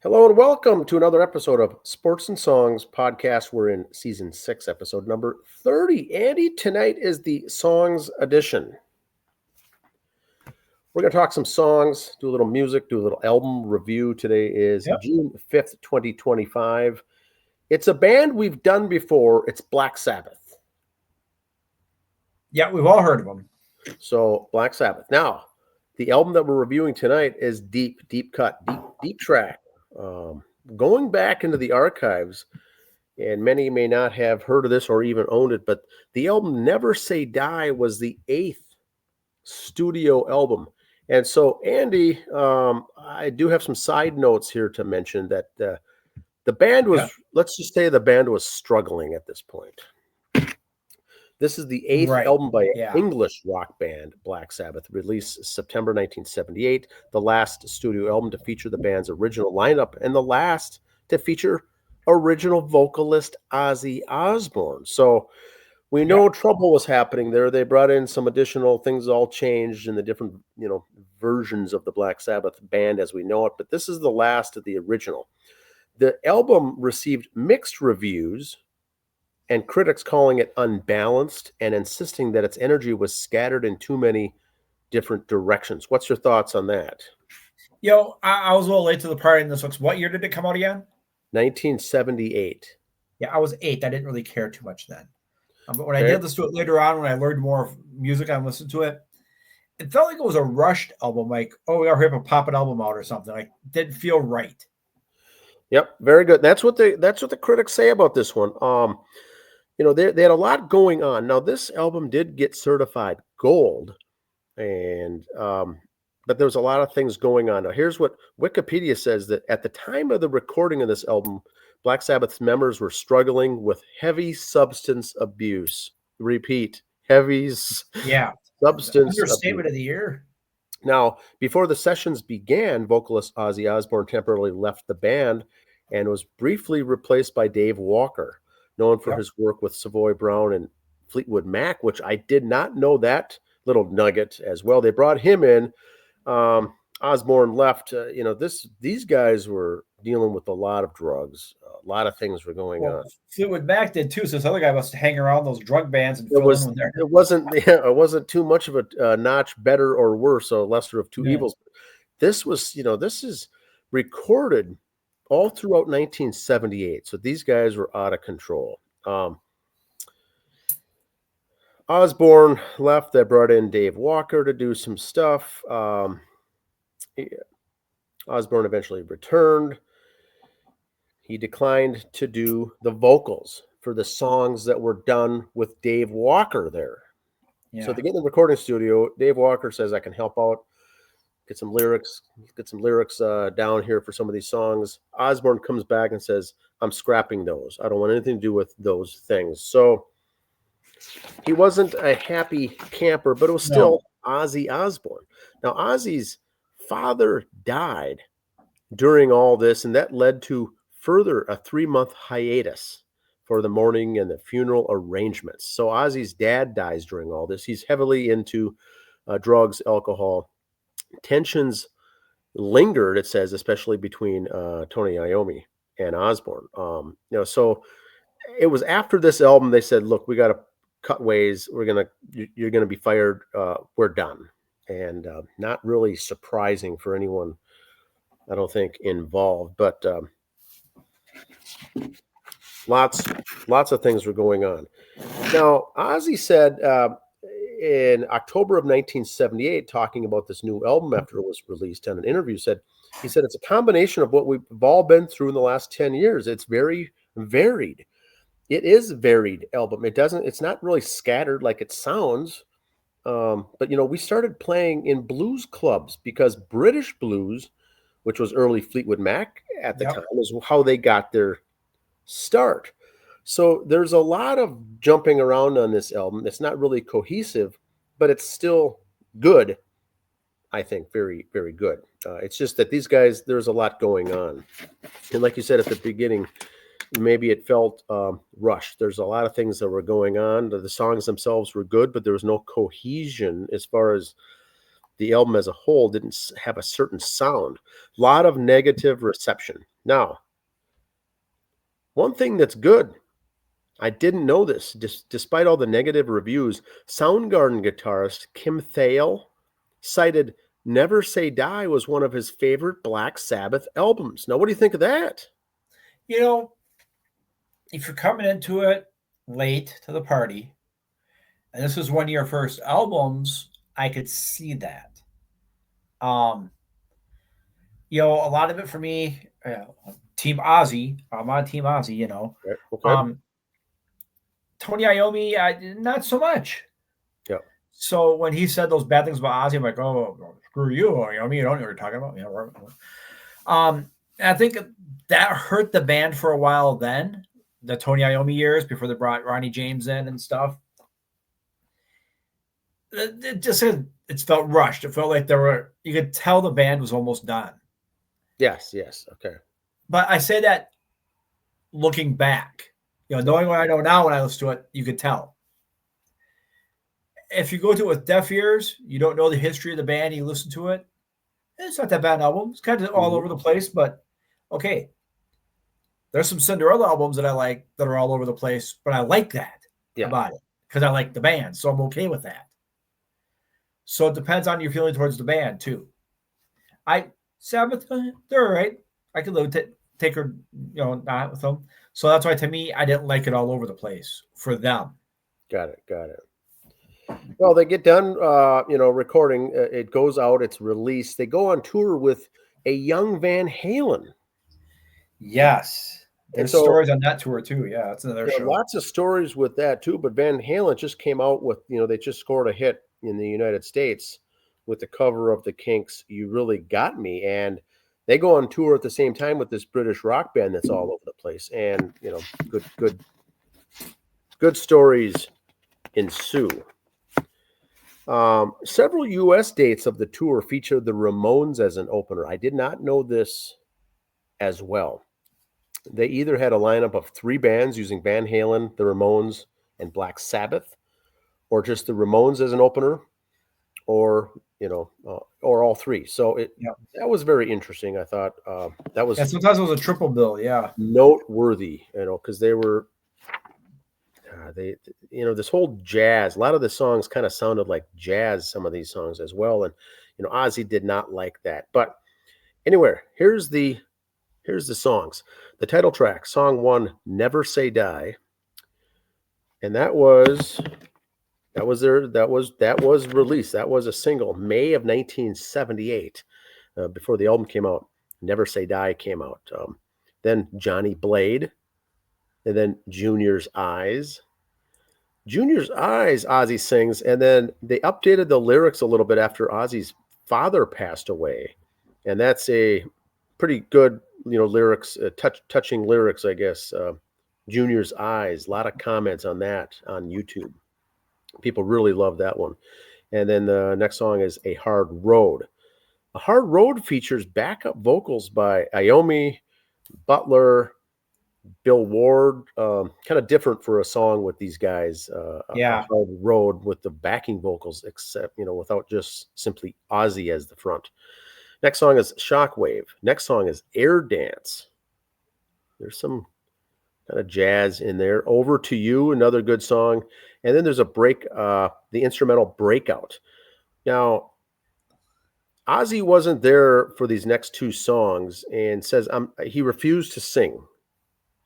Hello and welcome to another episode of Sports and Songs podcast. We're in season 6, episode number 30. Andy, tonight is the songs edition. We're going to talk some songs, do a little music, do a little album review. Today is Yep. June 5th, 2025. It's a band we've done before. It's Black Sabbath. Yeah, we've all heard of them. So, Black Sabbath. Now, the album that we're reviewing tonight is deep cut, deep track. Going back into the archives, and many may not have heard of this or even owned it, but the album Never Say Die was the 8th studio album. And so, Andy, I do have some side notes here to mention that the band was, Yeah. let's just say the band was struggling at this point. This is the 8th Right. album by Yeah. English rock band Black Sabbath, released September 1978, the last studio album to feature the band's original lineup and the last to feature original vocalist Ozzy Osbourne. So we know trouble was happening there. They brought in some additional things, all changed in the different, versions of the Black Sabbath band as we know it, but this is the last of the original. The album received mixed reviews, and critics calling it unbalanced and insisting that its energy was scattered in too many different directions. What's your thoughts on that? I was a little late to the party in this one. What year did it come out again? 1978. Yeah, I was 8. I didn't really care too much then. But when I did listen to it later on, when I learned more music and listened to it, it felt like it was a rushed album. Like, oh, we got to pop an album out or something. Like, didn't feel right. Yep, very good. That's what the critics say about this one. They had a lot going on. Now, this album did get certified gold, and but there was a lot of things going on. Now, here's what Wikipedia says: that at the time of the recording of this album, Black Sabbath's members were struggling with heavy substance abuse. Repeat, heavy substance Understatement abuse. of the year. Now, before the sessions began, vocalist Ozzy Osbourne temporarily left the band and was briefly replaced by Dave Walker, known for his work with Savoy Brown and Fleetwood Mac, which I did not know that little nugget as well. They brought him in. Osbourne left. These guys were dealing with a lot of drugs. A lot of things were going on. Fleetwood Mac did too. So this other guy must hang around those drug bands and It wasn't too much of a notch better or worse, a lesser of two evils. This is recorded all throughout 1978. So these guys were out of control. Osbourne left. They brought in Dave Walker to do some stuff. Osbourne eventually returned. He declined to do the vocals for the songs that were done with Dave Walker there. Yeah. So they get in the recording studio. Dave Walker says, I can help out, get some lyrics down here for some of these songs. Osbourne comes back and says, I'm scrapping those. I don't want anything to do with those things. So he wasn't a happy camper, but it was still Ozzy Osbourne. Now, Ozzy's father died during all this, and that led to further a 3-month hiatus for the mourning and the funeral arrangements. So Ozzy's dad dies during all this. He's heavily into drugs, alcohol. Tensions lingered, it says, especially between Tony Iommi and Osbourne. So it was after this album they said, look, we got to cut ways. You're gonna be fired. We're done. And not really surprising for anyone, I don't think, involved, but lots of things were going on. Now, Ozzy said in October of 1978, talking about this new album after it was released on an interview, he said it's a combination of what we've all been through in the last 10 years. It's very varied. It is a varied album. It's not really scattered like it sounds. But we started playing in blues clubs because British blues, which was early Fleetwood Mac at the time, is how they got their start. So there's a lot of jumping around on this album. It's not really cohesive, but it's still good. I think very, very good. It's just that these guys, there's a lot going on. And like you said at the beginning, maybe it felt rushed. There's a lot of things that were going on. The songs themselves were good, but there was no cohesion as far as the album as a whole didn't have a certain sound. A lot of negative reception. Now, one thing that's good, I didn't know this, despite all the negative reviews, Soundgarden guitarist Kim Thayil cited Never Say Die was one of his favorite Black Sabbath albums. Now, what do you think of that? You know, if you're coming into it late to the party, and this was one of your first albums, I could see that. You know, a lot of it for me, Team Ozzy. I'm on Team Ozzy. You know, Okay. Tony Iommi, not so much. Yeah. So when he said those bad things about Ozzy, I'm like, oh, screw you, Iommi. You don't know what you're talking about. You know, I think that hurt the band for a while. Then the Tony Iommi years before they brought Ronnie James in and stuff. It just it felt rushed. It felt like you could tell the band was almost done. Yes. Okay. But I say that looking back, you know, knowing what I know now when I listen to it, you could tell. If you go to it with deaf ears, you don't know the history of the band, you listen to it, it's not that bad an album. It's kind of all over the place, but okay. There's some Cinderella albums that I like that are all over the place, but I like that about it because I like the band, so I'm okay with that. So it depends on your feeling towards the band too. Sabbath, they're all right. I could live take her, you know, not with them. So that's why to me, I didn't like it all over the place for them. Got it. Well, they get done, you know, recording. It goes out. It's released. They go on tour with a young Van Halen. Yes. There's stories on that tour too. Yeah, that's another show. Lots of stories with that too. But Van Halen just came out with, you know, they just scored a hit in the United States with the cover of the Kinks' "You Really Got Me," and they go on tour at the same time with this British rock band that's all over the place. And you know, good stories ensue. Several U.S. dates of the tour featured the Ramones as an opener. I did not know this as well. They either had a lineup of 3 bands using Van Halen, the Ramones, and Black Sabbath, or just the Ramones as an opener, or you know, or all 3. So that was very interesting. I thought that was sometimes it was a triple bill. Yeah, noteworthy. You know, because they were. You know, this whole jazz, a lot of the songs kind of sounded like jazz, some of these songs as well. And, you know, Ozzy did not like that. But anyway, here's the songs. The title track, song 1, Never Say Die. And that was released. That was a single, May of 1978, before the album came out. Never Say Die came out. Then Johnny Blade, and then Junior's Eyes. Junior's Eyes, Ozzy sings, and then they updated the lyrics a little bit after Ozzy's father passed away, and that's a pretty good, you know, lyrics, touching lyrics, I guess. Junior's Eyes, a lot of comments on that on YouTube. People really love that one. And then the next song is A Hard Road. A Hard Road features backup vocals by Iommi, Butler, Bill Ward, kind of different for a song with these guys. A Hard Road with the backing vocals, except, you know, without just simply Ozzy as the front. Next song is Shockwave. Next song is Air Dance. There's some kind of jazz in there. Over to You, another good song. And then there's a break, the instrumental Breakout. Now, Ozzy wasn't there for these next 2 songs and says he refused to sing.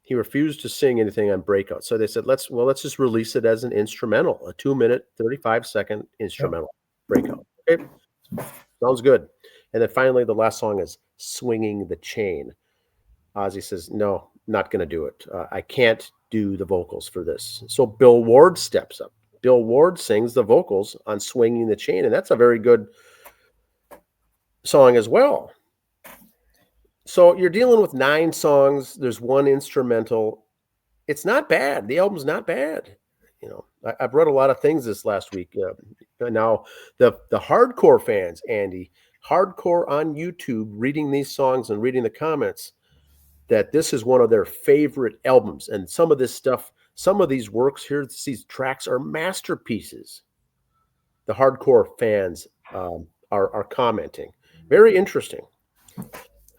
He refused to sing anything on Breakout. So they said, let's just release it as an instrumental, a 2-minute, 35-second instrumental. Breakout. Okay. Sounds good. And then finally, the last song is Swinging the Chain. Ozzy says, no, not going to do it. I can't do the vocals for this. So Bill Ward steps up. Bill Ward sings the vocals on Swinging the Chain, and that's a very good song as well. So you're dealing with 9 songs. There's 1 instrumental. It's not bad. The album's not bad. You know, I've read a lot of things this last week. Now, the hardcore fans, Andy, hardcore on YouTube, reading these songs and reading the comments, that this is one of their favorite albums. And some of this stuff, some of these works here, these tracks are masterpieces. The hardcore fans are commenting. Very interesting.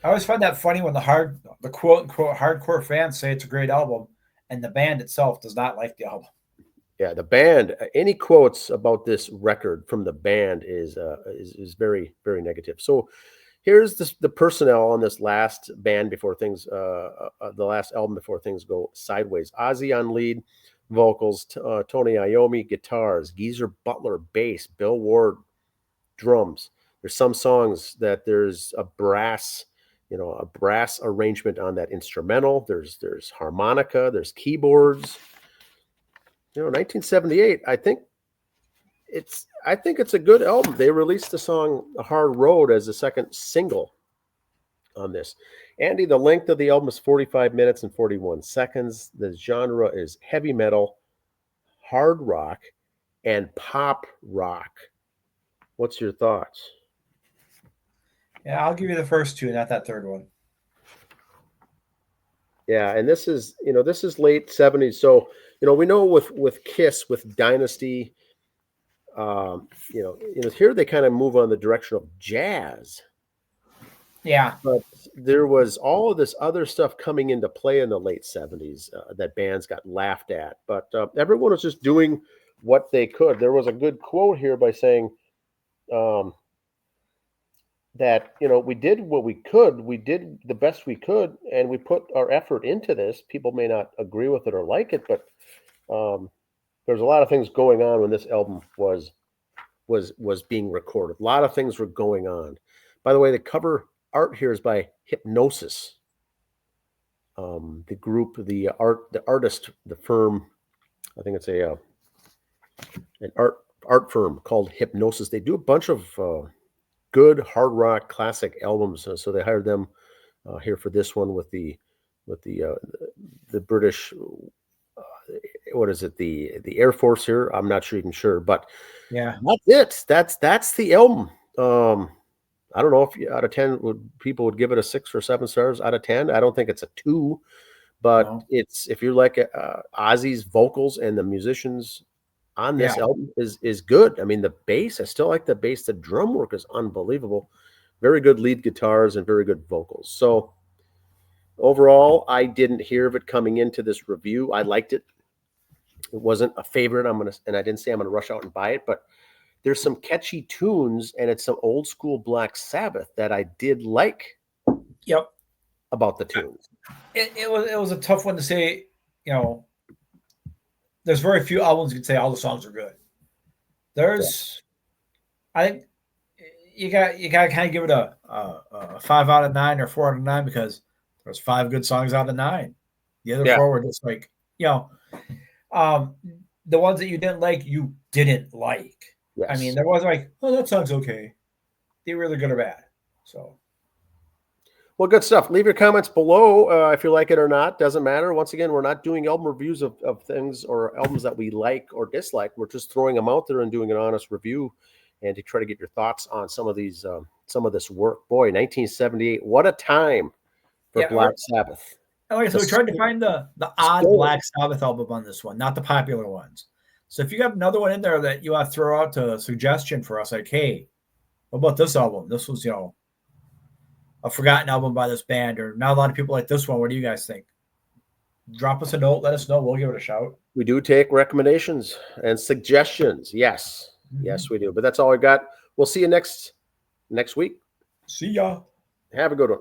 I always find that funny when the quote unquote hardcore fans say it's a great album, and the band itself does not like the album. Yeah, the band. Any quotes about this record from the band is very, very negative. So here's the personnel on this last band before things, the last album before things go sideways. Ozzy on lead vocals, Tony Iommi guitars, Geezer Butler bass, Bill Ward drums. There's some songs that there's a brass arrangement on that instrumental. There's harmonica, there's keyboards. 1978. I think it's a good album. They released the song "Hard Road" as the second single on this. Andy, the length of the album is 45 minutes and 41 seconds. The genre is heavy metal, hard rock, and pop rock. What's your thoughts? Yeah, I'll give you the first two, not that third one. Yeah, and this is late 70s. So, we know with Kiss, with Dynasty, here they kind of move on the direction of jazz. Yeah. But there was all of this other stuff coming into play in the late 70s that bands got laughed at. But everyone was just doing what they could. There was a good quote here by saying, that we did what we could, we did the best we could, and we put our effort into this. People may not agree with it or like it, but there's a lot of things going on when this album was being recorded. A lot of things were going on. By the way, the cover art here is by Hypnosis. The group, the artist, the firm, I think it's an art firm called Hypnosis. They do a bunch of good hard rock classic albums, so they hired them here for this one with the British. What is it? The Air Force here. I'm not even sure, but yeah, that's it. That's the album. I don't know if out of 10 people would give it a 6 or 7 stars out of 10. I don't think it's a 2, but it's, if you like Ozzy's vocals and the musicians on this album is good. I mean, the bass, I still like the bass. The drum work is unbelievable. Very good lead guitars and very good vocals. So overall, I didn't hear of it coming into this review. I liked it. It wasn't a favorite. And I didn't say I'm gonna rush out and buy it, but there's some catchy tunes, and it's some old school Black Sabbath that I did like. Yep. About the tunes. It was a tough one to say. There's very few albums you can say all the songs are good. I think you got to kind of give it a 5 out of 9 or 4 out of 9 because there's 5 good songs out of 9. The other 4 were just like the ones that you didn't like. Yes. I mean, there was like, oh, that song's okay. They were either good or bad. So. Well, good stuff. Leave your comments below if you like it or not. Doesn't matter. Once again, we're not doing album reviews of things or albums that we like or dislike. We're just throwing them out there and doing an honest review and to try to get your thoughts on some of these, some of this work. Boy, 1978, what a time for Black Sabbath. Okay, so we tried to find the odd Black Sabbath album on this one, not the popular ones. So if you got another one in there that you want to throw out to a suggestion for us, like, hey, what about this album? This was, a forgotten album by this band, or not a lot of people like this one. What do you guys think? Drop us a note. Let us know. We'll give it a shout. We do take recommendations and suggestions. Yes. Mm-hmm. Yes, we do. But that's all I got. We'll see you next week. See ya. Have a good one.